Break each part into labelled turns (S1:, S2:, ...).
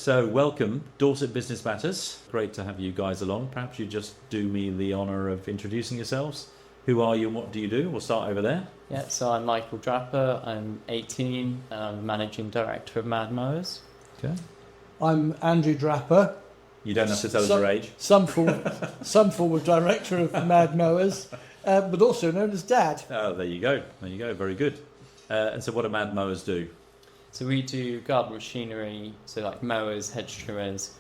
S1: So welcome, Dorset Business Matters. Great to have you guys along. Perhaps you just do me the honour of introducing yourselves. Who are you and what do you do? We'll start over there.
S2: Yeah, so I'm Michael Drapper, I'm 18, and I'm Managing Director of Mowers.
S1: Okay.
S3: I'm Andrew Drapper.
S1: You don't have to tell us your age.
S3: Some form of Director of Mowers, but also known as Dad.
S1: Oh, there you go. Very good. And so what do Mowers do?
S2: So we do garden machinery, so like mowers, hedge trimmers,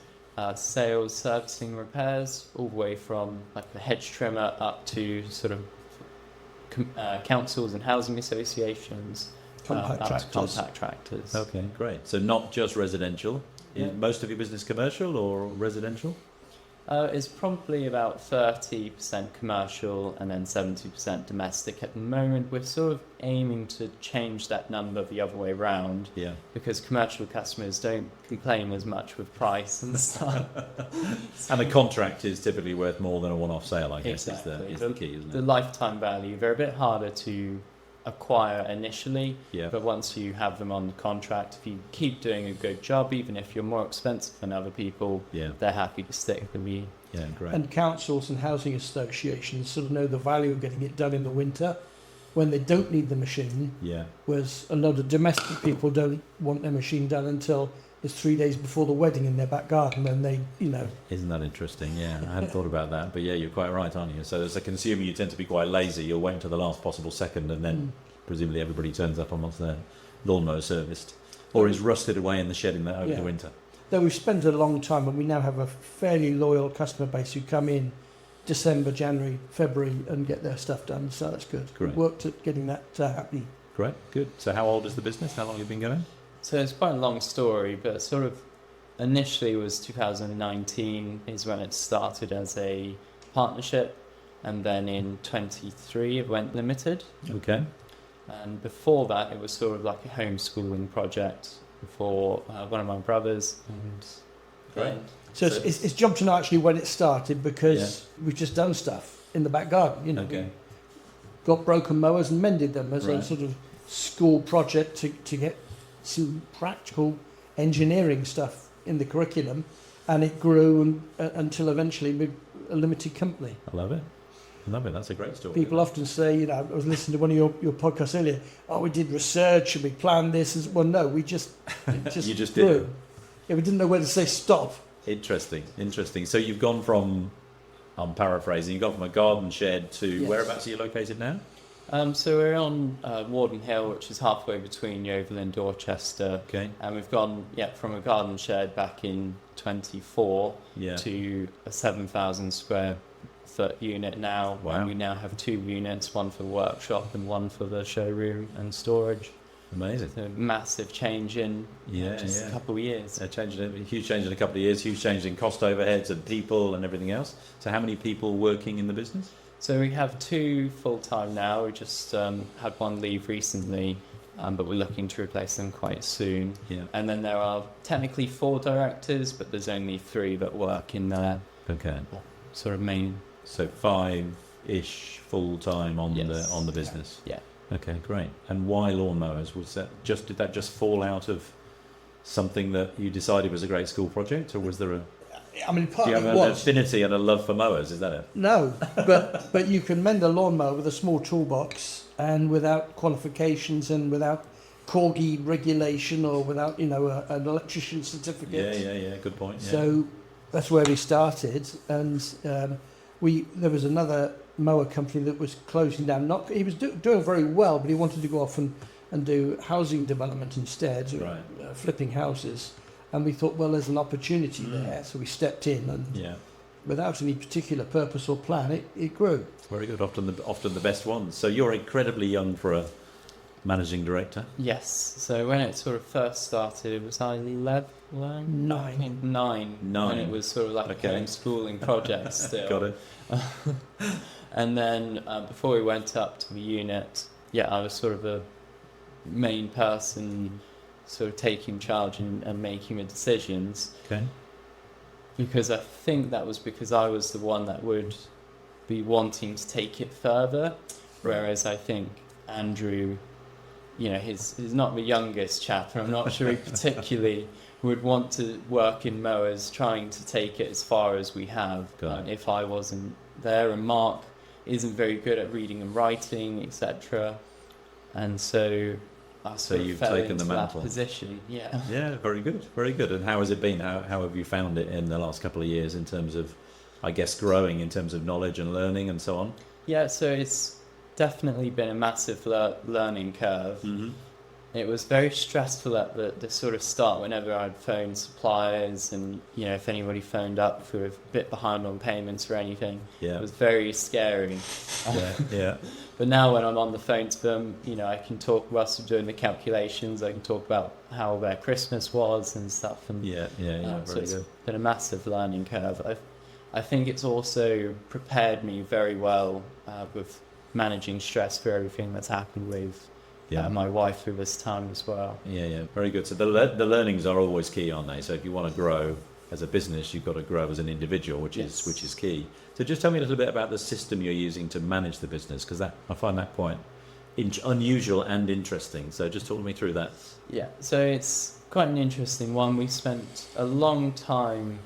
S2: sales, servicing, repairs, all the way from like the hedge trimmer up to sort of councils and housing associations,
S3: Compact
S2: tractors.
S1: Okay, great. So not just residential.
S2: Yeah.
S1: Is most of your business commercial or residential?
S2: It's probably about 30% commercial and then 70% domestic at the moment. We're sort of aiming to change that number the other way around.
S1: Yeah.
S2: Because commercial customers don't complain as much with price and stuff.
S1: And a contract is typically worth more than a one-off sale, I guess,
S2: Exactly.
S1: is the key, isn't it?
S2: The lifetime value, they're a bit harder to acquire initially,
S1: Yeah.
S2: but once you have them on the contract, if you keep doing a good job, even if you're more expensive than other people,
S1: Yeah.
S2: they're happy to stick with you.
S1: Yeah, great.
S3: And councils and housing associations sort of know the value of getting it done in the winter when they don't need the machine,
S1: Yeah.
S3: whereas a lot of domestic people don't want their machine done until it's 3 days before the wedding in their back garden, and they,
S1: Isn't that interesting? Yeah, I hadn't thought about that. But yeah, you're quite right, aren't you? So as a consumer, you tend to be quite lazy. You'll wait until the last possible second and then presumably everybody turns up and wants their lawnmower serviced or is rusted away in the shed over the winter.
S3: Though we've spent a long time, and we now have a fairly loyal customer base who come in December, January, February and get their stuff done, so that's good.
S1: Great.
S3: We've worked at getting that happening.
S1: Great, good. So how old is the business? How long have you been going?
S2: So it's quite a long story, but sort of initially was 2019 is when it started as a partnership, and then in 23 it went limited.
S1: Okay.
S2: And before that, it was sort of like a homeschooling project for one of my brothers. And
S1: Great.
S3: So it's jumped to know actually when it started, because we've just done stuff in the back garden.
S1: Okay.
S3: Got broken mowers and mended them as a
S1: Right.
S3: sort of school project to get some practical engineering stuff in the curriculum, and it grew until eventually we're a limited company.
S1: I love it. That's a great story.
S3: People often say, I was listening to one of your podcasts earlier, we did research and we planned this. Well, no, we just
S1: You just
S3: grew.
S1: did.
S3: Yeah, we didn't know where to say stop.
S1: Interesting. So you've gone from, I'm paraphrasing, you've gone from a garden shed to
S3: Yes.
S1: whereabouts are you located now?
S2: so we're on Warden Hill, which is halfway between Yeovil and Dorchester.
S1: Okay.
S2: And we've gone from a garden shed back in 24
S1: Yeah.
S2: to a 7,000 square foot unit now.
S1: Wow.
S2: And we now have 2 units, one for the workshop and one for the showroom and storage.
S1: Amazing.
S2: So massive change in just a couple of years.
S1: A huge change in a couple of years, huge change in cost overheads and people and everything else. So how many people working in the business?
S2: So we have 2 full-time now. We just had one leave recently, but we're looking to replace them quite soon.
S1: Yeah.
S2: And then there are technically 4 directors, but there's only 3 that work in their
S1: Okay.
S2: sort of main.
S1: So 5-ish full time on
S2: Yes.
S1: the business.
S2: Yeah.
S1: Okay, great. And why lawnmowers? Did that just fall out of something that you decided was a great school project, or was there
S3: Part
S1: do you
S3: of
S1: have
S3: it
S1: an
S3: was.
S1: affinity and a love for mowers? Is that it?
S3: No, but you can mend a lawnmower with a small toolbox and without qualifications and without corgi regulation or without an electrician certificate.
S1: Yeah. Good point. Yeah.
S3: So that's where we started, and there was another mower company that was closing down. He was doing very well, but he wanted to go off and do housing development instead,
S1: Right.
S3: Flipping houses. And we thought, well, there's an opportunity there, so we stepped in, and without any particular purpose or plan, it grew.
S1: Very good. Often the best ones. So you're incredibly young for a managing director.
S2: Yes. So when it sort of first started, was I 11?
S3: 9.
S2: 9. And it was sort of like a homeschooling project still.
S1: Got it.
S2: And then before we went up to the unit, I was sort of the main person sort of taking charge and making the decisions.
S1: Okay.
S2: Because I think that was because I was the one that would be wanting to take it further, whereas I think Andrew, he's not the youngest chap, and I'm not sure he particularly would want to work in mowers, trying to take it as far as we have. If I wasn't there, and Mark isn't very good at reading and writing, etc., and so I sort of
S1: you've
S2: fell
S1: taken
S2: into
S1: the mantle.
S2: that position. Yeah.
S1: Yeah, very good, very good. And how has it been? How have you found it in the last couple of years in terms of, I guess, growing in terms of knowledge and learning and so on?
S2: Yeah, so it's definitely been a massive learning curve.
S1: Mm-hmm.
S2: It was very stressful at the sort of start whenever I'd phone suppliers, and if anybody phoned up if we were a bit behind on payments or anything.
S1: Yeah.
S2: It was very scary.
S1: Yeah.
S2: But now when I'm on the phone to them, I can talk, whilst I'm doing the calculations, I can talk about how their Christmas was and stuff. And
S1: Yeah.
S2: so
S1: Very
S2: it's
S1: good.
S2: been a massive learning curve. I think it's also prepared me very well with managing stress for everything that's happened with my wife through this time as well.
S1: Yeah. Very good. So the learnings are always key, aren't they? So if you want to grow as a business, you've got to grow as an individual, which is key. So just tell me a little bit about the system you're using to manage the business, because I find that quite unusual and interesting. So just talk me through that.
S2: Yeah, so it's quite an interesting one. We spent a long time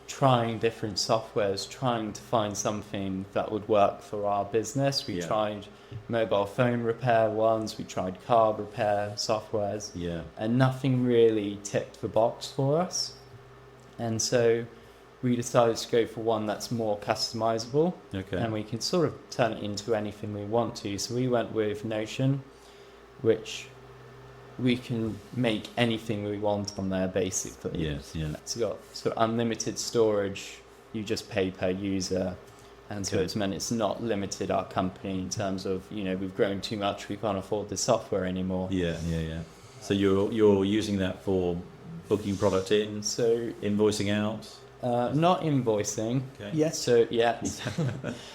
S2: trying different softwares, trying to find something that would work for our business. We tried mobile phone repair ones, we tried car repair softwares, and nothing really ticked the box for us. And so we decided to go for one that's more customizable, and we can sort of turn it into anything we want to. So we went with Notion, which we can make anything we want on there, basically. It's got sort of unlimited storage. You just pay per user, and so it's meant it's not limited our company in terms of we've grown too much, we can't afford the software anymore.
S1: So you're using that for booking product in,
S2: so
S1: invoicing out.
S2: Not invoicing.
S3: Yes.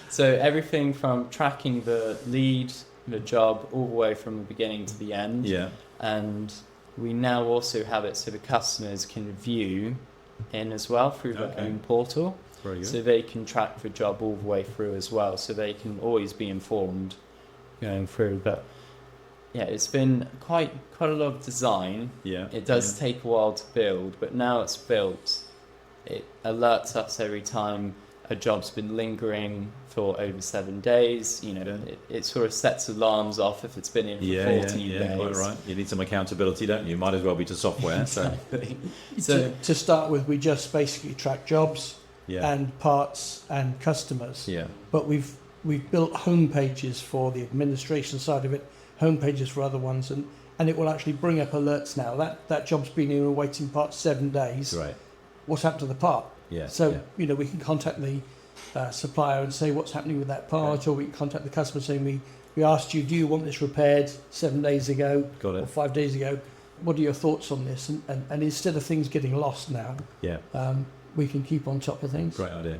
S2: So everything from tracking the lead, the job, all the way from the beginning to the end. And we now also have it so the customers can view in as well through their own portal.
S1: Very good.
S2: So they can track the job all the way through as well. So they can always be informed going through. But it's been quite a lot of design. It does take a while to build, but now it's built, it alerts us every time a job's been lingering for over 7 days. It sort of sets alarms off if it's been in for 14 days.
S1: Quite right. You need some accountability, don't you? Might as well be to software.
S2: Exactly.
S3: So to start with, we just basically track jobs and parts and customers. But we've built home pages for the administration side of it, home pages for other ones, and it will actually bring up alerts now. That job's been in a waiting part 7 days.
S1: Right.
S3: What's happened to the part? So we can contact the supplier and say what's happening with that part, or we can contact the customer saying we asked you, do you want this repaired 7 days ago or 5 days ago? What are your thoughts on this? And instead of things getting lost now, we can keep on top of things.
S1: Great idea.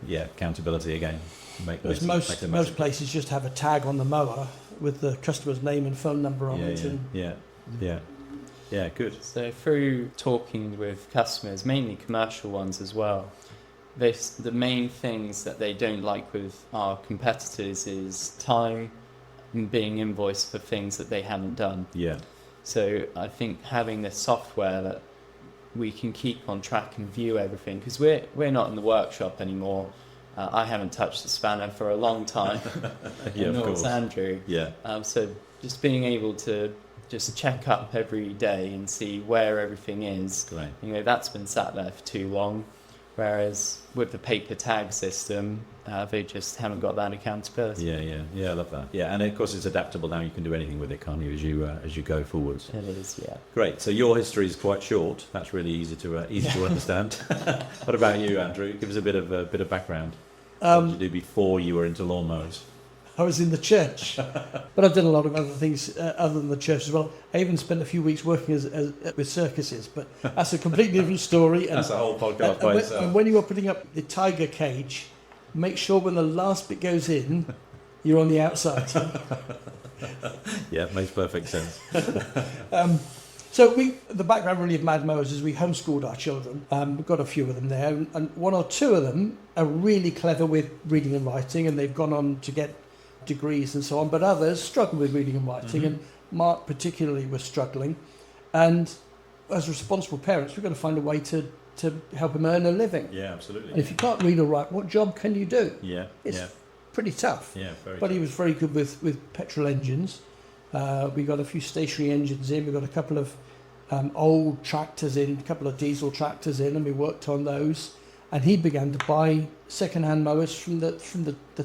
S1: Yeah. Accountability again.
S3: Because most places just have a tag on the mower with the customer's name and phone number on it. Yeah, good.
S2: So through talking with customers, mainly commercial ones as well, the main things that they don't like with our competitors is time and being invoiced for things that they haven't done. So I think having this software that we can keep on track and view everything, because we're not in the workshop anymore. I haven't touched the spanner for a long time.
S1: Of course.
S2: Andrew. So just being able to just check up every day and see where everything is.
S1: Great.
S2: That's been sat there for too long. Whereas with the paper tag system, they just haven't got that accountability.
S1: Yeah, I love that. Yeah, and of course it's adaptable now. You can do anything with it, can't you, as you go forwards?
S2: It is, yeah.
S1: Great. So your history is quite short. That's really easy to understand. What about you, Andrew? Give us a bit of background. What did you do before you were into lawnmowers?
S3: I was in the church, but I've done a lot of other things other than the church as well. I even spent a few weeks working with circuses, but that's a completely different story. And,
S1: that's a whole podcast by itself.
S3: And when you are putting up the tiger cage, make sure when the last bit goes in, you're on the outside.
S1: Yeah, makes perfect sense.
S3: So the background really of Mad Mowers is we homeschooled our children. We've got a few of them there, and one or two of them are really clever with reading and writing, and they've gone on to get degrees and so on, but others struggle with reading and writing, and Mark particularly was struggling. And as responsible parents, we've got to find a way to help him earn a living.
S1: Yeah, absolutely.
S3: And if you can't read or write, what job can you do?
S1: Yeah,
S3: It's
S1: yeah,
S3: pretty tough.
S1: yeah, very
S3: But he
S1: true.
S3: was very good with petrol engines. We got a few stationary engines in. We got a couple of old tractors in, a couple of diesel tractors in, and we worked on those. And he began to buy second-hand mowers from the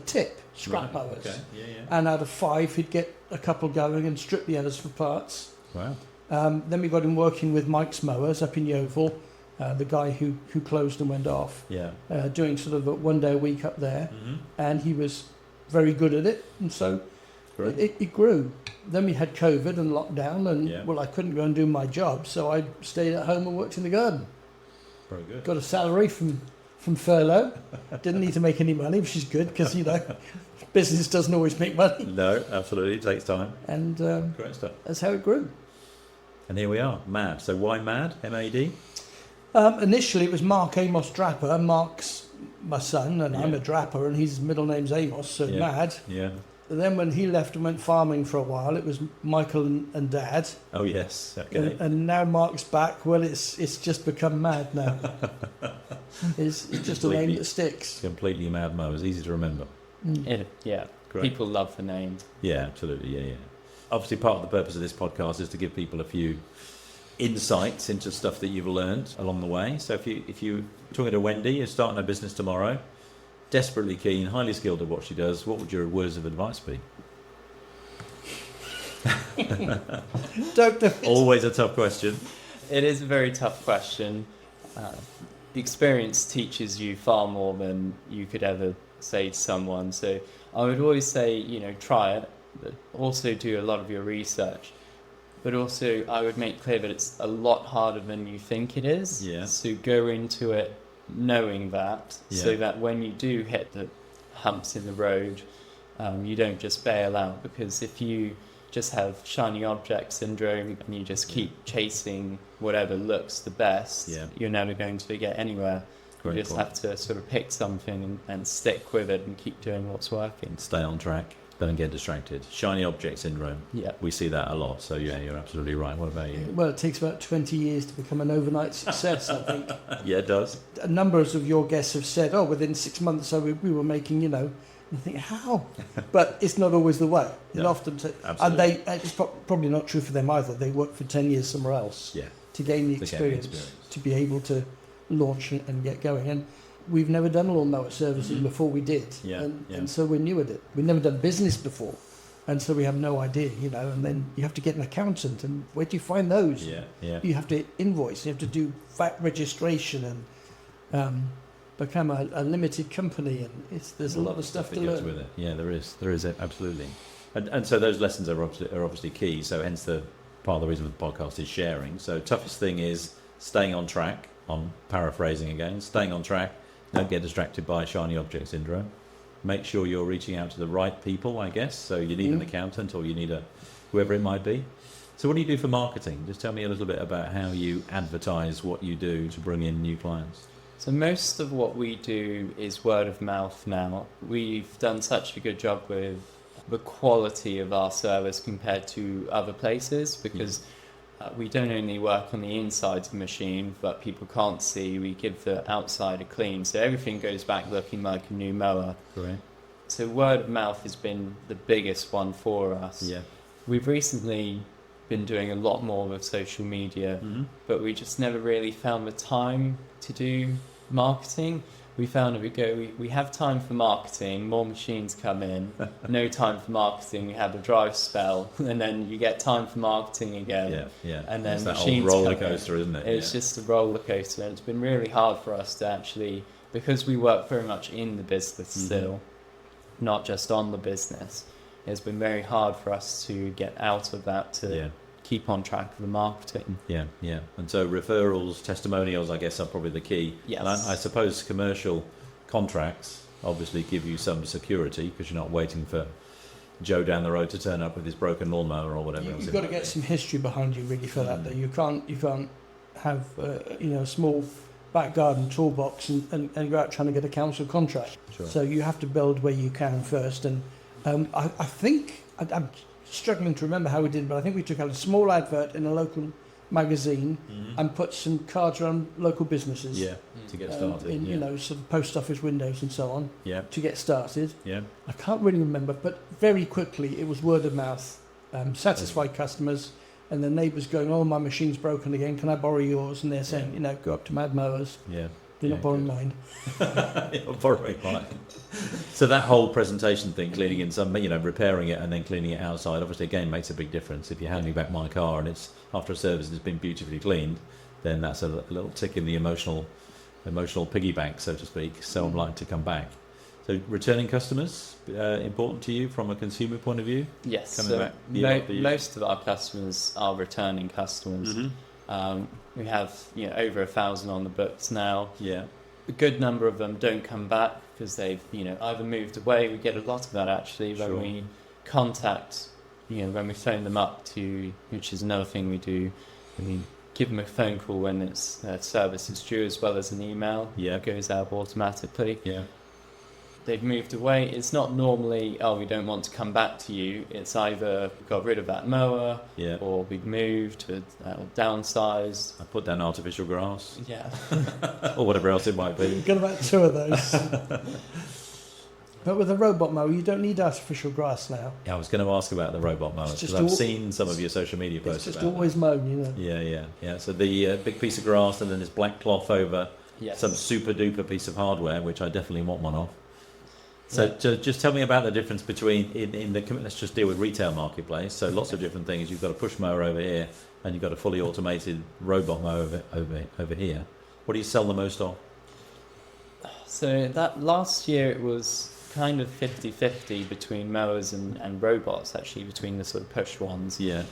S3: tip, scrap
S1: Right,
S3: mowers.
S1: okay, yeah, yeah.
S3: And out of 5, he'd get a couple going and strip the others for parts.
S1: Wow.
S3: Then we got him working with Mike's Mowers up in Yeovil, the guy who closed and went off,
S1: Yeah.
S3: doing sort of a 1 day a week up there.
S1: Mm-hmm.
S3: And he was very good at it, and so
S1: Great.
S3: it grew. Then we had COVID and lockdown, and
S1: Yeah.
S3: well, I couldn't go and do my job, so I stayed at home and worked in the garden.
S1: Very good.
S3: Got a salary from furlough. Didn't need to make any money, which is good because business doesn't always make money.
S1: No, absolutely. It takes time.
S3: And
S1: Great stuff.
S3: that's how it grew.
S1: And here we are, MAD. So why MAD? M-A-D?
S3: Initially, it was Mark Amos Drapper. Mark's my son, and I'm
S1: Yeah.
S3: a Drapper, and his middle name's Amos, so
S1: Yeah.
S3: Mad.
S1: Yeah.
S3: And then when he left and went farming for a while, it was Michael and Dad.
S1: Oh, yes. Okay.
S3: And now Mark's back. Well, it's just become Mad now. it's just a name that sticks.
S1: Completely MAD mowers. Easy to remember.
S2: Yeah,
S1: Great.
S2: people love the name.
S1: Yeah, absolutely. Yeah, yeah. Obviously, part of the purpose of this podcast is to give people a few insights into stuff that you've learned along the way. So if you're talking to Wendy, you're starting a business tomorrow, desperately keen, highly skilled at what she does, what would your words of advice be?
S3: Don't do it.
S1: Always a tough question.
S2: It is a very tough question. The experience teaches you far more than you could ever say to someone. So I would always say, try it, but also do a lot of your research. But also I would make clear that it's a lot harder than you think it is.
S1: Yeah.
S2: So go into it knowing that, so
S1: Yeah.
S2: that when you do hit the humps in the road, you don't just bail out. Because if you just have shiny object syndrome and you just keep chasing whatever looks the best,
S1: Yeah.
S2: you're never going to get anywhere.
S1: Great
S2: You just
S1: point.
S2: have to sort of pick something and stick with it and keep doing what's working.
S1: Stay on track. Don't get distracted. Shiny object syndrome.
S2: Yeah.
S1: We see that a lot. So yeah, you're absolutely right. What about you?
S3: Well, it takes about 20 years to become an overnight success, I think.
S1: Yeah, it does.
S3: Numbers of your guests have said, within 6 months we were making, and you think, how? But it's not always the way. It
S1: Yeah,
S3: often
S1: absolutely.
S3: and it's probably not true for them either. They work for 10 years somewhere else
S1: Yeah.
S3: to gain the
S1: To get the
S3: experience,
S1: experience.
S3: to be able to launch and get going. And we've never done lawnmower servicing before we did.
S1: Yeah,
S3: And so we're new at it. We've never done business before. And so we have no idea, and then you have to get an accountant, and where do you find those?
S1: Yeah, yeah.
S3: You have to invoice, you have to do VAT registration and become a limited company, and there's a lot of stuff to
S1: that goes
S3: learn.
S1: with it. Yeah, there is absolutely. And so those lessons are obviously key. So hence the part of the reason for the podcast is sharing. So toughest thing is staying on track. I'm paraphrasing again. Staying on track. Don't get distracted by shiny object syndrome. Make sure you're reaching out to the right people, I guess. So you need an accountant, or you need whoever it might be. So what do you do for marketing? Just tell me a little bit about how you advertise what you do to bring in new clients.
S2: So most of what we do is word of mouth now. We've done such a good job with the quality of our service compared to other places, because we don't only work on the inside of the machine, but people can't see. We give the outside a clean, so everything goes back looking like a new mower.
S1: Correct.
S2: So word of mouth has been the biggest one for us.
S1: Yeah.
S2: We've recently been doing a lot more with social media, but we just never really found the time to do marketing. We found if we have time for marketing, more machines come in, no time for marketing, we have a dry spell, and then you get time for marketing again.
S1: Yeah, yeah.
S2: And then
S1: it's that
S2: machines
S1: old roller
S2: come in.
S1: coaster, isn't it?
S2: It's just a roller coaster, and it's been really hard for us to actually, because we work very much in the business still, not just on the business. It's been very hard for us to get out of that to keep on track of the marketing.
S1: Yeah, yeah. And so referrals, testimonials, I guess, are probably the key.
S2: Yes.
S1: And I suppose commercial contracts obviously give you some security, because you're not waiting for Joe down the road to turn up with his broken lawnmower or whatever else.
S3: You've got to get some history behind you really for that. Though you can't have a small back garden toolbox and go out trying to get a council contract.
S1: Sure.
S3: So you have to build where you can first. And I think I'm struggling to remember how we did, but I think we took out a small advert in a local magazine
S1: Mm-hmm.
S3: and put some cards around local businesses.
S1: Yeah, to get started.
S3: In,
S1: yeah.
S3: you know, sort of post office windows and so on
S1: Yeah,
S3: to get started.
S1: yeah,
S3: I can't really remember, but very quickly it was word of mouth, satisfied customers, and the neighbours going, "Oh, my machine's broken again. Can I borrow yours?" And they're saying,
S1: Yeah.
S3: you know, go up to Mad Mowers.
S1: yeah.
S3: You're
S1: Yeah,
S3: not borrowing
S1: good.
S3: mine.
S1: You're borrowing mine. So that whole presentation thing, cleaning in some, you know, repairing it and then cleaning it outside, obviously again makes a big difference. If you're handing back my car and it's after a service and it's been beautifully cleaned, then that's a little tick in the emotional piggy bank, so to speak. So I'm likely to come back. So returning customers, important to you from a consumer point of view?
S2: Yes,
S1: Coming
S2: so
S1: back year after year?
S2: most of our customers are returning customers. We have over 1,000 on the books now.
S1: Yeah,
S2: A good number of them don't come back because they've either moved away. We get a lot of that actually when
S1: Sure.
S2: we contact, when we phone them up to, which is another thing we do. We give them a phone call when it's service is due, as well as an email.
S1: yeah,
S2: It goes out automatically.
S1: yeah.
S2: They've moved away. It's not normally, we don't want to come back to you. It's either we got rid of that mower,
S1: Yeah,
S2: or we've moved, or downsized.
S1: I put down artificial grass
S2: Yeah.
S1: or whatever else it might be.
S3: We've got about 2 of those. But with a robot mower, you don't need artificial grass now.
S1: Yeah, I was going to ask about the robot mowers
S3: It's
S1: because
S3: just
S1: I've
S3: al-
S1: seen some of your social media
S3: It's
S1: posts
S3: just
S1: about
S3: always mown, you know.
S1: that. Yeah. So the big piece of grass and then this black cloth over
S2: Yes.
S1: some super duper piece of hardware, which I definitely want one of. So
S2: Yeah.
S1: just tell me about the difference between in the let's just deal with retail marketplace. So lots of different things. You've got a push mower over here, and you've got a fully automated robot mower over here. What do you sell the most of?
S2: So that last year it was kind of 50-50 between mowers and robots, actually, between the sort of push ones.
S1: Yeah,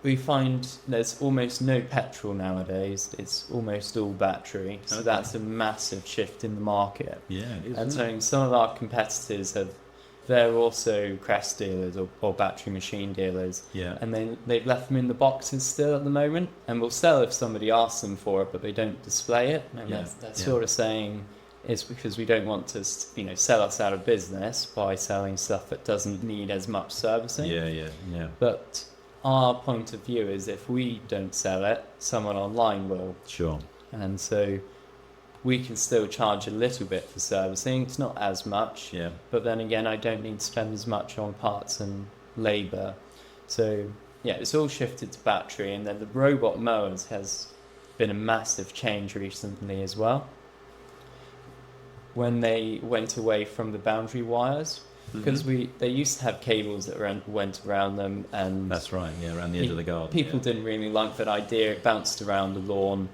S2: We find there's almost no petrol nowadays. It's almost all battery. So
S1: Okay.
S2: that's a massive shift in the market.
S1: yeah. It is,
S2: And
S1: isn't
S2: so some of our competitors they're also Crest dealers or battery machine dealers.
S1: it? Yeah,
S2: And they've left them in the boxes still at the moment, and will sell if somebody asks them for it, but they don't display it. And
S1: Yeah,
S2: that's
S1: yeah.
S2: sort of saying it's because we don't want to sell us out of business by selling stuff that doesn't need as much servicing.
S1: yeah.
S2: But our point of view is if we don't sell it, someone online will.
S1: Sure.
S2: And so we can still charge a little bit for servicing. It's not as much.
S1: Yeah,
S2: But then again, I don't need to spend as much on parts and labour. So, yeah, it's all shifted to battery. And then the robot mowers has been a massive change recently as well. When they went away from the boundary wires, because they used to have cables that went around them, and
S1: That's right. Yeah, around the edge of the garden.
S2: people
S1: yeah.
S2: didn't really like that idea. It bounced around the lawn,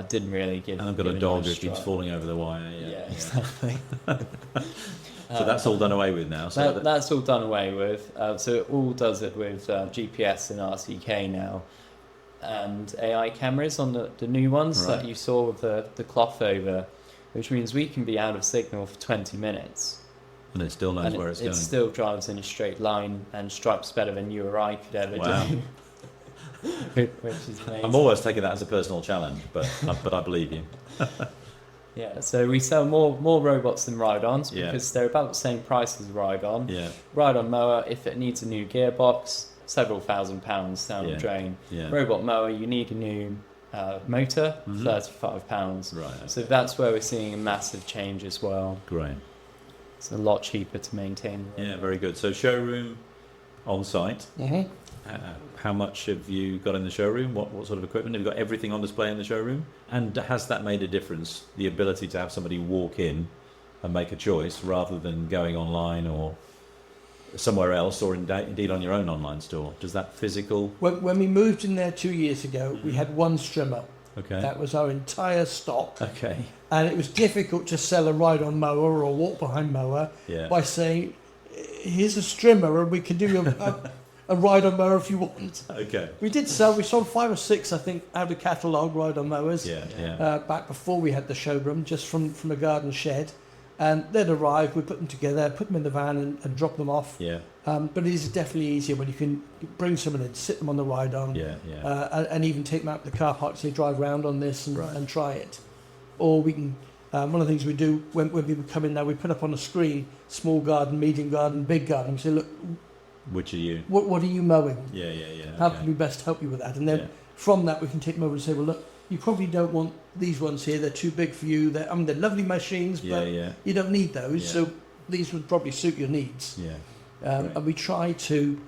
S2: didn't really give.
S1: And I've got
S2: give
S1: a
S2: it
S1: dog
S2: much
S1: who keeps
S2: stride.
S1: falling over the wire.
S2: Yeah, exactly.
S1: So that's all done away with now. So
S2: That's all done away with. So it all does it with GPS and RTK now, and AI cameras on the new ones
S1: Right.
S2: that you saw with the cloth over, which means we can be out of signal for 20 minutes.
S1: and it still knows
S2: And
S1: where it's
S2: it
S1: going.
S2: still drives in a straight line and stripes better than you or I could ever
S1: Wow.
S2: do. Which is amazing.
S1: I'm always taking that as a personal challenge, but I believe you.
S2: Yeah, so we sell more robots than ride-ons
S1: Yeah.
S2: because they're about the same price as a ride-on.
S1: Yeah,
S2: Ride-on mower, if it needs a new gearbox, several £1,000s down
S1: Yeah.
S2: the drain.
S1: yeah.
S2: Robot mower, you need a new motor,
S1: Mhm.
S2: £35.
S1: Right.
S2: So that's where we're seeing a massive change as well.
S1: Great.
S2: It's a lot cheaper to maintain.
S1: Yeah, very good. So showroom on site.
S3: Mm-hmm.
S1: How much have you got in the showroom? What sort of equipment? Have you got everything on display in the showroom? And has that made a difference? The ability to have somebody walk in and make a choice rather than going online or somewhere else, or indeed on your own online store. Does that physical?
S3: When we moved in there 2 years ago, we had one strimmer.
S1: Okay.
S3: That was our entire stock.
S1: Okay.
S3: And it was difficult to sell a ride-on mower or a walk-behind mower
S1: Yeah.
S3: by saying, here's a strimmer and we can do a ride-on mower if you want.
S1: Okay.
S3: We sold 5 or 6, I think, out of catalogue ride-on mowers
S1: Yeah. Yeah.
S3: back before we had the showroom, just from a garden shed. And they'd arrive, we put them together, put them in the van and drop them off.
S1: Yeah.
S3: But it is definitely easier when you can bring someone in, sit them on the ride-on,
S1: Yeah. Yeah.
S3: and even take them out to the car park, say drive round on this and,
S1: Right.
S3: and try it. Or we can, one of the things we do when people come in now, we put up on a screen, small garden, medium garden, big garden. We say, look,
S1: Which are you?
S3: what are you mowing?
S1: Yeah. Yeah. Yeah.
S3: How
S1: okay.
S3: can we best help you with that? And then from that we can take them over and say, well, look, you probably don't want these ones here. They're too big for you. They're lovely machines, but you don't need those.
S1: Yeah.
S3: So these would probably suit your needs.
S1: Yeah.
S3: And we try to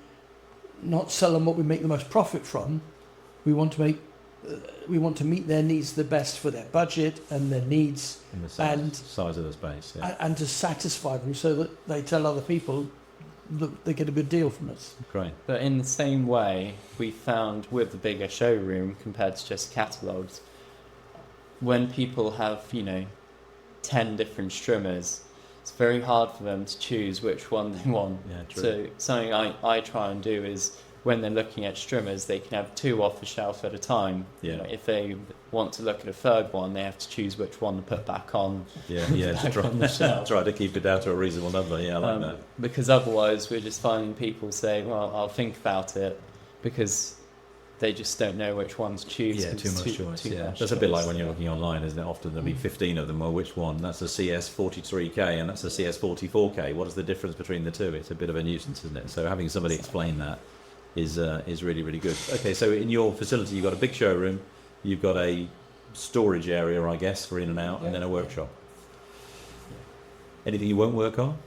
S3: not sell them what we make the most profit from. We want to meet their needs the best for their budget and their needs,
S1: And the
S3: and
S1: size of the space. Yeah.
S3: and to satisfy them, so that they tell other people that they get a good deal from us.
S1: Great.
S2: But in the same way, we found with the bigger showroom compared to just catalogues, when people have, 10 different strimmers, it's very hard for them to choose which one they want.
S1: Yeah, true.
S2: So something I try and do is, when they're looking at strimmers, they can have 2 off the shelf at a time.
S1: Yeah.
S2: If they want to look at a third one, they have to choose which one to put back on.
S1: Yeah,
S2: back
S1: to
S2: on the shelf.
S1: try to keep it down to a reasonable number. Yeah, I like that.
S2: Because otherwise we're just finding people say, well, I'll think about it, because they just don't know which one to choose.
S1: Yeah,
S2: 'cause
S1: too
S2: it's
S1: much choice.
S2: too
S1: Yeah,
S2: much
S1: that's a bit like
S2: choice.
S1: when you're looking online, isn't it? Often there'll be 15 of them. Well, which one? That's a CS43K and that's a CS44K. What is the difference between the two? It's a bit of a nuisance, isn't it? So having somebody explain that is really, really good. Okay, so in your facility, you've got a big showroom, you've got a storage area, I guess, for in and out, and then a workshop. Anything you won't work on?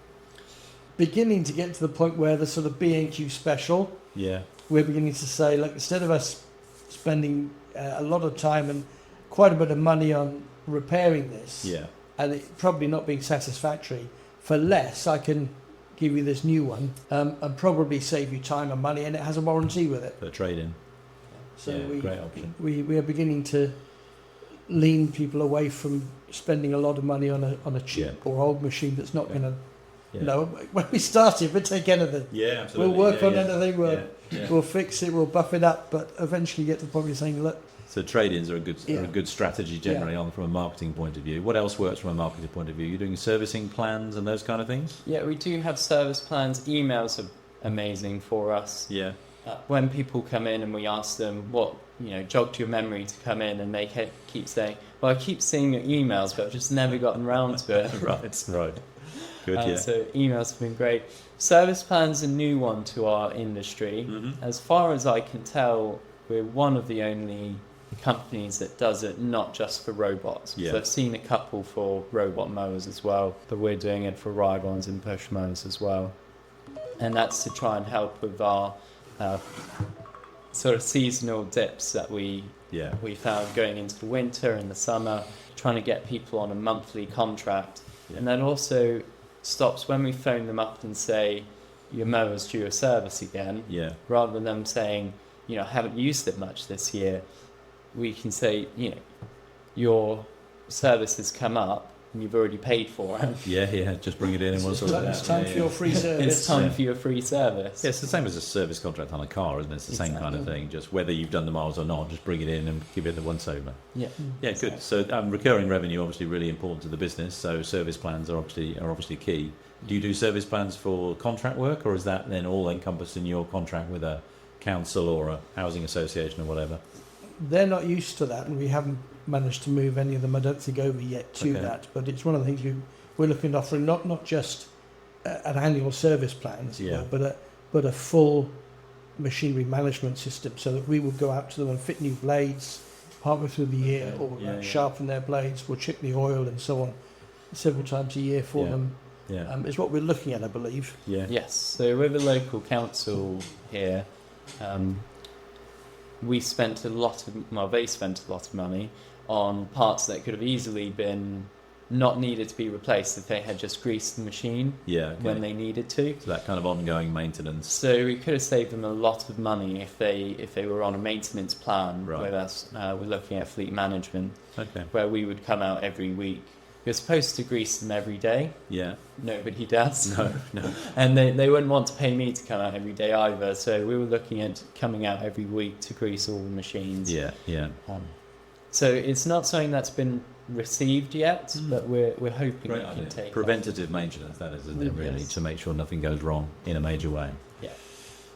S3: Beginning to get to the point where the sort of B&Q special,
S1: Yeah.
S3: we're beginning to say, look, instead of us spending a lot of time and quite a bit of money on repairing this,
S1: Yeah.
S3: and it probably not being satisfactory, for less I can give you this new one, and probably save you time and money, and it has a warranty with it.
S1: For a trade-in.
S3: So
S1: Yeah, great option.
S3: we are beginning to lean people away from spending a lot of money on a cheap
S1: Yeah.
S3: or old machine that's not
S1: Okay.
S3: going to.
S1: Yeah.
S3: No, when we started, we'd take anything.
S1: Yeah,
S3: We'll work on anything.
S1: Yeah.
S3: We'll fix it. We'll buff it up. But eventually, get to the point of saying, "Look,
S1: So trade-ins are a
S3: Yeah.
S1: good strategy generally from a marketing point of view. What else works from a marketing point of view? You're doing servicing plans and those kind of things?
S2: Yeah, we do have service plans. Emails are amazing for us.
S1: Yeah.
S2: When people come in and we ask them what, jogged your memory to come in, and they keep saying, well, I keep seeing your emails, but I've just never gotten round to it.
S1: right. Good, yeah.
S2: So emails have been great. Service plan's a new one to our industry.
S1: Mm-hmm.
S2: As far as I can tell, we're one of the only companies that does it not just for robots.
S1: Yeah.
S2: So I've seen a couple for robot mowers as well, but we're doing it for ride-ons and push mowers as well. And that's to try and help with our sort of seasonal dips that we found going into the winter and the summer, trying to get people on a monthly contract.
S1: Yeah.
S2: And that also stops when we phone them up and say, your mower's due a service again,
S1: Yeah.
S2: rather than them saying, I haven't used it much this year. We can say, your service has come up and you've already paid for it.
S1: Yeah. Just bring it in and we'll sort it out.
S3: it's time for your free service."
S2: It's time
S1: Yeah.
S2: for your free service.
S1: Yeah, it's the same as a service contract on a car, isn't it? It's the same kind of thing. Just whether you've done the miles or not, just bring it in and give it the once over.
S2: Yeah.
S1: Yeah, good. So recurring revenue obviously really important to the business. So service plans are obviously key. Do you do service plans for contract work, or is that then all encompassed in your contract with a council or a housing association or whatever?
S3: They're not used to that, and we haven't managed to move any of them, I don't think, over yet to
S1: Okay.
S3: that. But it's one of the things we're looking at offering, not just an annual service plan, as it were, but a full machinery management system, so that we will go out to them and fit new blades partway through the year, or sharpen their blades, we'll check the oil and so on several times a year for them.
S1: Yeah.
S3: Is what we're looking at, I believe.
S1: Yeah.
S2: Yes, so with the local council here, they spent a lot of money on parts that could have easily been not needed to be replaced if they had just greased the machine when they needed to.
S1: So that kind of ongoing maintenance.
S2: So we could have saved them a lot of money if they were on a maintenance plan with us. We're looking at fleet management, where we would come out every week. You're supposed to grease them every day.
S1: Yeah.
S2: Nobody does.
S1: No.
S2: And they wouldn't want to pay me to come out every day either. So we were looking at coming out every week to grease all the machines.
S1: Yeah.
S2: So it's not something that's been received yet, but we're hoping
S1: Great
S2: it
S1: idea.
S2: can take
S1: Preventative maintenance, that is, isn't it, really,
S2: Yes.
S1: to make sure nothing goes wrong in a major way.
S2: Yeah.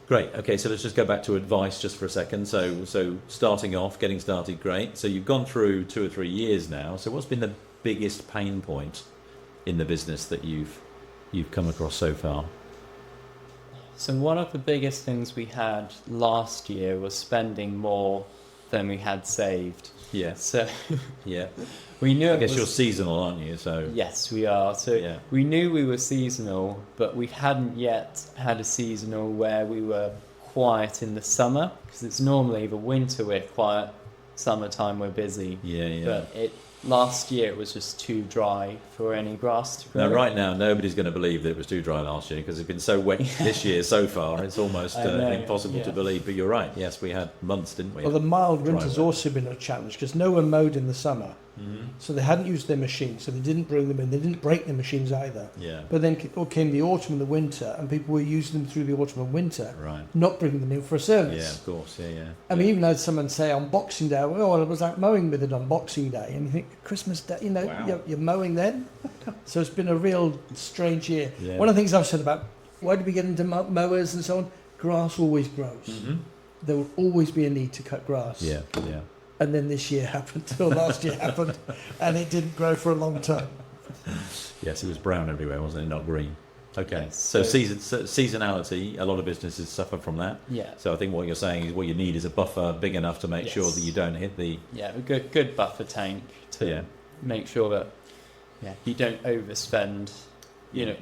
S1: Great. Okay, so let's just go back to advice just for a second. So starting off, getting started, great. So you've gone through 2 or 3 years now. So what's been the biggest pain point in the business that you've come across so far?
S2: So one of the biggest things we had last year was spending more than we had saved.
S1: Yeah.
S2: So
S1: Yeah.
S2: we knew
S1: I
S2: it
S1: guess
S2: was,
S1: you're seasonal, aren't you? So
S2: yes, we are. So
S1: yeah.
S2: we knew we were seasonal, but we hadn't yet had a seasonal where we were quiet in the summer, because it's normally the winter we're quiet, summertime we're busy.
S1: Yeah, yeah.
S2: But last year it was just too dry for any grass to grow.
S1: Now, right now, nobody's going to believe that it was too dry last year because it's been so wet this year so far. It's almost
S2: I know,
S1: impossible to
S2: yeah.
S1: believe. But you're right. Yes, we had months, didn't we?
S3: Well, the mild
S1: Dry
S3: winter's
S1: weather.
S3: also been a challenge because no one mowed in the summer.
S1: Mhm.
S3: So they hadn't used their machines, so they didn't bring them in. They didn't break their machines either.
S1: Yeah.
S3: But then came the autumn and the winter, and people were using them through the autumn and winter,
S1: Right.
S3: not bringing them in for a
S1: Yeah,
S3: service.
S1: of course. Yeah, yeah.
S3: I mean, even had someone say on Boxing Day, "Oh, I was out mowing with it on Boxing Day," and you think Christmas Day,
S1: Wow.
S3: you're mowing then. So it's been a real strange year.
S1: Yeah.
S3: One of the things I've said about why did we get into mowers and so on, grass always grows.
S1: Mhm.
S3: There will always be a need to cut grass.
S1: Yeah, yeah.
S3: And then this year happened, or last year happened, and it didn't grow for a long time.
S1: Yes, it was brown everywhere, wasn't it? Not green. Okay.
S2: Yes,
S1: So
S2: so-
S1: seasonality, a lot of businesses suffer from that.
S2: Yeah,
S1: So I think what you're saying is what you need is a buffer big enough to make sure
S2: Yes.
S1: that you don't hit the
S2: yeah, a good buffer tank to
S1: Yeah.
S2: make sure that you don't overspend.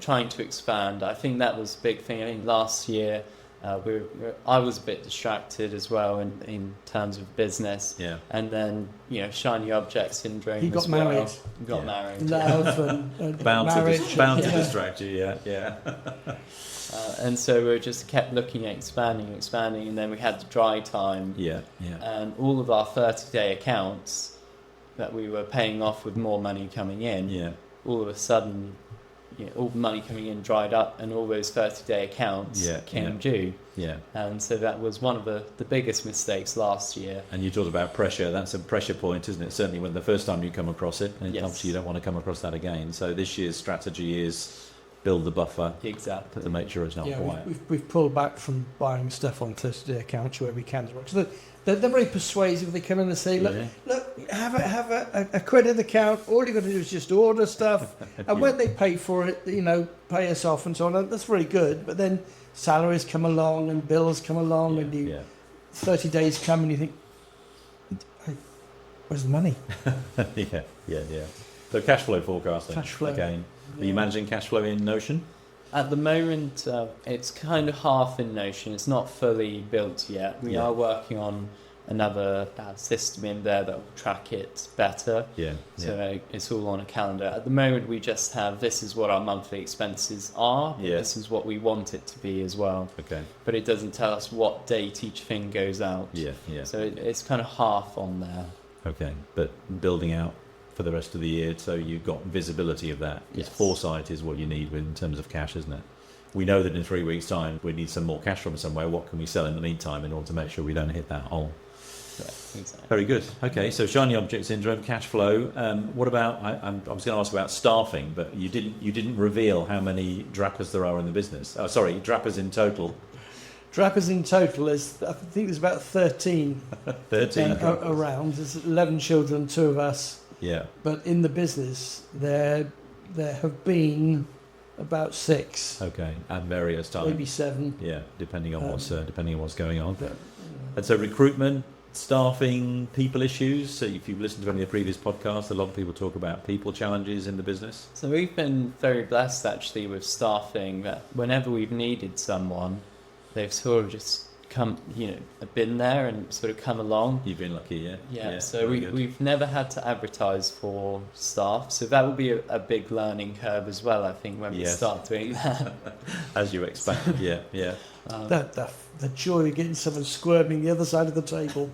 S2: Trying to expand. I think that was a big thing. I think last year I was a bit distracted as well in terms of business,
S1: yeah.
S2: and then shiny object syndrome.
S3: He got
S2: as well.
S3: married.
S2: He got
S1: Yeah.
S2: married.
S3: Love and
S1: Bound
S3: marriage.
S1: to
S3: yeah.
S1: distract you. Yeah, yeah.
S2: And so we just kept looking at expanding, and then we had the dry time,
S1: Yeah, yeah.
S2: and all of our 30-day accounts that we were paying off with more money coming in,
S1: Yeah.
S2: all of a sudden, all the money coming in dried up, and all those 30-day accounts
S1: Yeah,
S2: came
S1: yeah.
S2: due.
S1: Yeah.
S2: And so that was one of the biggest mistakes last year.
S1: And you talked about pressure. That's a pressure point, isn't it? Certainly when the first time you come across it, and
S2: Yes.
S1: obviously you don't want to come across that again. So this year's strategy is build the buffer
S2: Exactly.
S1: to make sure it's not
S3: Yeah,
S1: quiet.
S3: we've pulled back from buying stuff on 30-day accounts where we can. So they're very persuasive. They come in and say,
S1: Yeah.
S3: look, have a credit account. All you got to do is just order stuff, and when they pay for it, pay us off and so on. That's very good. But then salaries come along and bills come along, and
S1: Yeah.
S3: 30 days come, and you think, hey, where's the money?
S1: Yeah, yeah, yeah. So cash flow forecasting.
S3: Cash flow.
S1: Again. Are you
S3: Yeah.
S1: managing cash flow in Notion?
S2: At the moment, it's kind of half in Notion. It's not fully built yet. We
S1: Yeah.
S2: are working on another system in there that will track it better.
S1: Yeah.
S2: So it's all on a calendar. At the moment, we just have this is what our monthly expenses are.
S1: Yeah.
S2: This is what we want it to be as well.
S1: Okay.
S2: But it doesn't tell us what date each thing goes out.
S1: Yeah, yeah.
S2: So it's kind of half on there.
S1: Okay. But building out for the rest of the year, so you've got visibility of that. Yes.
S2: Yes.
S1: Foresight is what you need in terms of cash, isn't it? We know that in 3 weeks' time we need some more cash from somewhere. What can we sell in the meantime in order to make sure we don't hit that hole?
S2: Yeah, exactly.
S1: Very good. Okay, so shiny object syndrome, cash flow. What about? I was going to ask about staffing, but you didn't reveal how many drappers there are in the business. Oh, sorry, drappers in total.
S3: Drappers in total is, I think there's about 13
S1: 13.
S3: around. There's 11 children, 2 of us.
S1: Yeah.
S3: But in the business, there have been about 6,
S1: Okay, at various times.
S3: maybe 7.
S1: Yeah, depending on what's going on.
S3: But,
S1: And so recruitment, staffing, people issues. So if you've listened to any of the previous podcasts, a lot of people talk about people challenges in the business.
S2: So we've been very blessed actually with staffing that whenever we've needed someone, they've sort of just come, been there and sort of come along.
S1: You've been lucky, yeah.
S2: Yeah, so
S1: very good.
S2: we've never had to advertise for staff. So that will be a big learning curve as well, I think, when we
S1: Yes.
S2: start doing that.
S1: As you expect, yeah, yeah.
S3: the joy of getting someone squirming the other side of the table.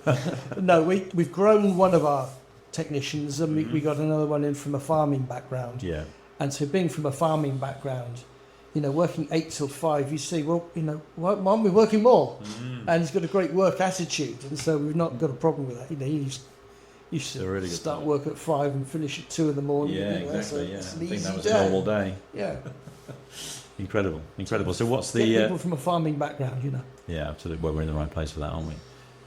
S3: No, we've grown one of our technicians, and we got another one in from a farming background.
S1: Yeah,
S3: And so being from a farming background, working 8 till 5, you see, well, why aren't we working more? And he's got a great work attitude, and so we've not got a problem with that. He used
S1: So really
S3: to
S1: good
S3: start
S1: point.
S3: work at 5 and finish at 2 in the morning.
S1: yeah,
S3: so
S1: exactly. Yeah,
S3: it's
S1: I
S3: an
S1: think
S3: easy
S1: that was
S3: day.
S1: a normal day.
S3: Yeah,
S1: Incredible. So what's
S3: get
S1: the?
S3: people from a farming background,
S1: Yeah, absolutely. Well, we're in the right place for that, aren't we?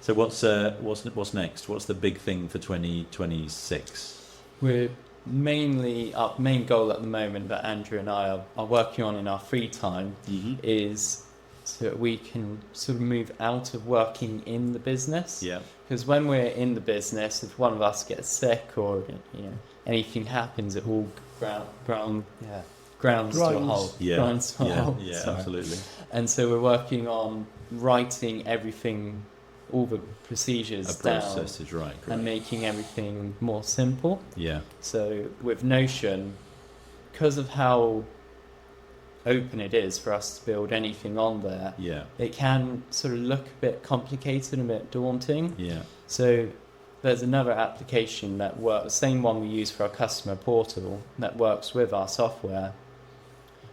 S1: So what's next? What's the big thing for 2026?
S2: We're mainly, our main goal at the moment that Andrew and I are working on in our free time is so that we can sort of move out of working in the business.
S1: Yeah.
S2: Because when we're in the business, if one of us gets sick or anything happens, it all grounds to a halt.
S1: Yeah.
S2: Grinds to a halt.
S1: Yeah,
S2: Sorry.
S1: absolutely.
S2: And so we're working on writing everything, all the procedures
S1: A
S2: down,
S1: process is right.
S2: and
S1: Correct.
S2: making everything more simple.
S1: Yeah.
S2: So with Notion, because of how open it is for us to build anything on there,
S1: Yeah.
S2: it can sort of look a bit complicated and a bit daunting.
S1: Yeah.
S2: So there's another application that works, same one we use for our customer portal, that works with our software,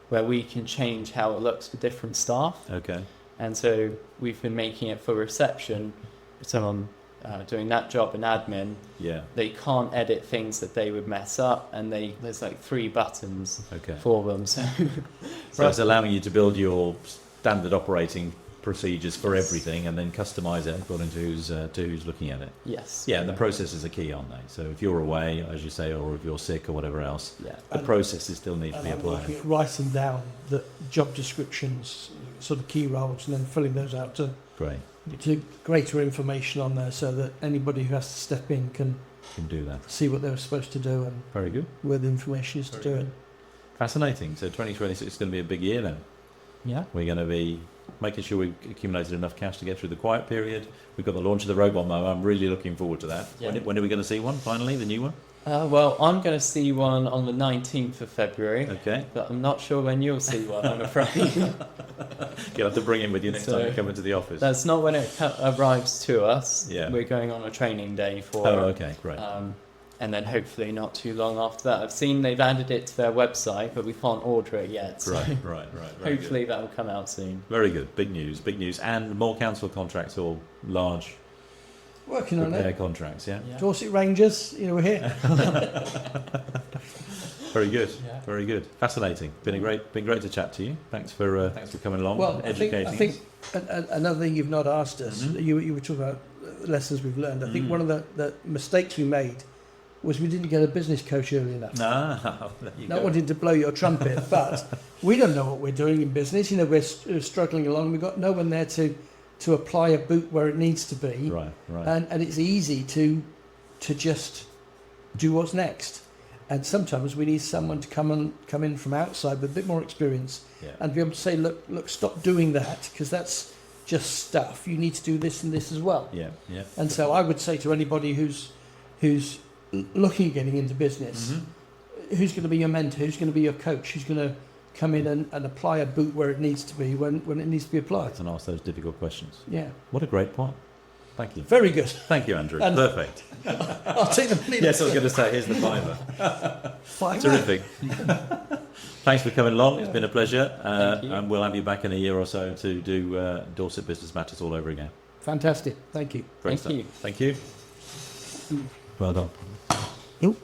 S2: where we can change how it looks for different staff.
S1: Okay.
S2: And so we've been making it for reception, someone doing that job in admin,
S1: Yeah.
S2: they can't edit things that they would mess up, and there's like 3 buttons
S1: Okay.
S2: for them. So
S1: So it's allowing you to build your standard operating procedures for everything, and then customize it according to who's looking at it.
S2: yes,
S1: Yeah, and the processes are key, aren't they? So if you're away, as you say, or if you're sick or whatever else,
S2: yeah,
S1: the
S3: And-
S1: processes still need to be
S3: And I'm looking
S1: applied.
S3: at writing down the job descriptions, sort of key roles, and then filling those out to
S1: Great.
S3: greater information on there, so that anybody who has to step in can
S1: Can do that.
S3: see what they were supposed to do and
S1: Very good.
S3: where the information is to do it.
S1: Fascinating. So 2026 is going to be a big year then.
S2: yeah.
S1: We're going to be making sure we've accumulated enough cash to get through the quiet period. We've got the launch of the robot mower. I'm really looking forward to that.
S2: Yeah.
S1: When are we going to see one finally, the new one?
S2: Well, I'm going to see one on the 19th of February,
S1: Okay.
S2: but I'm not sure when you'll see one, I'm afraid.
S1: You'll have to bring him with you next time you
S2: So,
S1: come into the office.
S2: That's not when it arrives to us.
S1: Yeah.
S2: We're going on a training day for
S1: Oh, okay, great.
S2: and then hopefully not too long after that. I've seen they've added it to their website, but we can't order it yet. So
S1: Right. Very
S2: hopefully that will come out soon.
S1: good. Very good. Big news. And more council contracts or large
S3: Working on
S1: repair
S3: it.
S1: contracts, yeah?
S3: Dorset Rangers, we're here.
S1: Very good.
S2: Yeah.
S1: Very good. Fascinating. Been great to chat to you. Thanks for coming along
S3: Well,
S1: and
S3: I think
S1: educating us.
S3: another thing you've not asked us,
S1: Mhm.
S3: you were talking about lessons we've learned. I think
S1: Mm.
S3: one of the mistakes we made was we didn't get a business coach early enough.
S1: There you
S3: Not
S1: go.
S3: wanting to blow your trumpet, but we don't know what we're doing in business. We're struggling along. We've got no one there to apply a boot where it needs to be,
S1: Right.
S3: and it's easy to just do what's next. And sometimes we need someone to come in from outside with a bit more experience
S1: Yeah.
S3: and be able to say, look, stop doing that, because that's just stuff. You need to do this and this as well.
S1: Yeah.
S3: And so I would say to anybody who's looking at getting into business,
S1: Mhm.
S3: who's going to be your mentor, who's going to be your coach, who's going to come in and apply a boot where it needs to be when it needs to be applied.
S1: And ask those difficult questions.
S3: Yeah,
S1: What a great point. Thank you.
S3: very good.
S1: Thank you, Andrew.
S3: And-
S1: Perfect.
S3: I'll take the lead.
S1: Yes, I was going to say, here's the fiver.
S3: Five.
S1: Terrific. Thanks for coming along. It's been a pleasure.
S2: Thank you.
S1: And we'll have you back in a year or so to do Dorset Business Matters all over again.
S3: Fantastic. Thank you.
S1: Great
S2: Thank
S1: stuff.
S2: you.
S1: Thank you. Well done.
S3: Yep.